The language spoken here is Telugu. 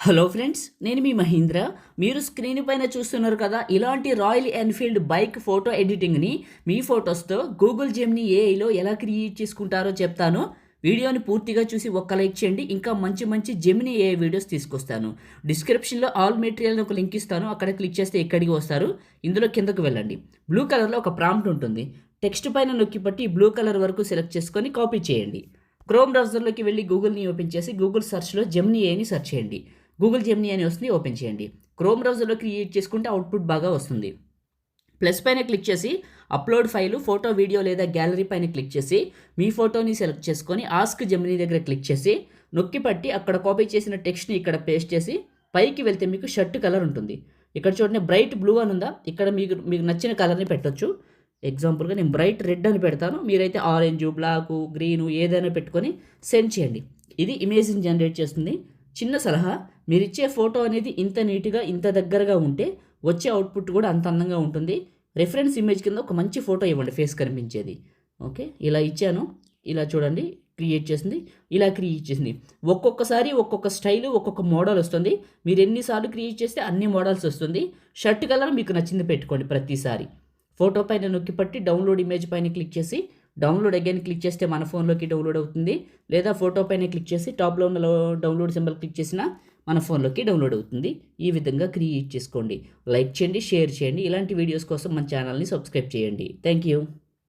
హలో ఫ్రెండ్స్, నేను మీ మహీంద్ర. మీరు స్క్రీన్ పైన చూస్తున్నారు కదా, ఇలాంటి రాయల్ ఎన్ఫీల్డ్ బైక్ ఫోటో ఎడిటింగ్ని మీ ఫొటోస్తో గూగుల్ జెమినీ ఏఐలో ఎలా క్రియేట్ చేసుకుంటారో చెప్తాను. వీడియోని పూర్తిగా చూసి ఒక్క లైక్ చేయండి. ఇంకా మంచి మంచి జెమినీ ఏఐ వీడియోస్ తీసుకొస్తాను. డిస్క్రిప్షన్లో ఆల్ మెటీరియల్ ఒక లింక్ ఇస్తాను. అక్కడ క్లిక్ చేస్తే ఎక్కడికి వస్తారు. ఇందులో కిందకు వెళ్ళండి. బ్లూ కలర్లో ఒక ప్రాంప్ట్ ఉంటుంది. టెక్స్ట్ పైన నొక్కి పట్టి బ్లూ కలర్ వరకు సెలెక్ట్ చేసుకొని కాపీ చేయండి. క్రోమ్ బ్రౌజర్లోకి వెళ్ళి గూగుల్ని ఓపెన్ చేసి గూగుల్ సెర్చ్లో జెమినీ ఏఐని సెర్చ్ చేయండి. గూగుల్ జెమినీ అని వస్తుంది, ఓపెన్ చేయండి. క్రోమ్ బ్రౌజర్లో క్రియేట్ చేసుకుంటే అవుట్పుట్ బాగా వస్తుంది. ప్లస్ పైన క్లిక్ చేసి అప్లోడ్ ఫైలు, ఫోటో, వీడియో లేదా గ్యాలరీ పైన క్లిక్ చేసి మీ ఫోటోని సెలెక్ట్ చేసుకొని ఆస్క్ జెమినీ దగ్గర క్లిక్ చేసి నొక్కి పట్టి అక్కడ కాపీ చేసిన టెక్స్ట్ని ఇక్కడ పేస్ట్ చేసి పైకి వెళ్తే మీకు షర్ట్ కలర్ ఉంటుంది. ఇక్కడ చూడండి, బ్రైట్ బ్లూ అని ఉందా, ఇక్కడ మీకు నచ్చిన కలర్ని పెట్టొచ్చు. ఎగ్జాంపుల్గా నేను బ్రైట్ రెడ్ అని పెడతాను. మీరైతే ఆరెంజ్, బ్లాక్, గ్రీను ఏదైనా పెట్టుకొని సెండ్ చేయండి. ఇది ఇమేజ్ని జనరేట్ చేస్తుంది. చిన్న సలహా, మీరు ఇచ్చే ఫోటో అనేది ఇంత నీట్గా, ఇంత దగ్గరగా ఉంటే వచ్చే అవుట్పుట్ కూడా అంత అందంగా ఉంటుంది. రెఫరెన్స్ ఇమేజ్ కింద ఒక మంచి ఫోటో ఇవ్వండి, ఫేస్ కనిపించేది. ఓకే, ఇలా ఇచ్చాను. ఇలా చూడండి, క్రియేట్ చేసింది. ఇలా క్రియేట్ చేసింది. ఒక్కొక్కసారి ఒక్కొక్క స్టైలు, ఒక్కొక్క మోడల్ వస్తుంది. మీరు ఎన్నిసార్లు క్రియేట్ చేస్తే అన్ని మోడల్స్ వస్తుంది. షర్ట్ కలర్ మీకు నచ్చింది పెట్టుకోండి ప్రతిసారి. ఫోటో పైన నొక్కి పట్టి డౌన్లోడ్ ఇమేజ్ పైన క్లిక్ చేసి డౌన్లోడ్ అగైన్ క్లిక్ చేస్తే మన ఫోన్లోకి డౌన్లోడ్ అవుతుంది. లేదా ఫోటో పైన క్లిక్ చేసి టాప్లో ఉన్న డౌన్లోడ్ సింబల్ క్లిక్ చేసినా మన ఫోన్లోకి డౌన్లోడ్ అవుతుంది. ఈ విధంగా క్రియేట్ చేసుకోండి. లైక్ చేయండి, షేర్ చేయండి. ఇలాంటి వీడియోస్ కోసం మన ఛానల్ని సబ్స్క్రైబ్ చేయండి. Thank you.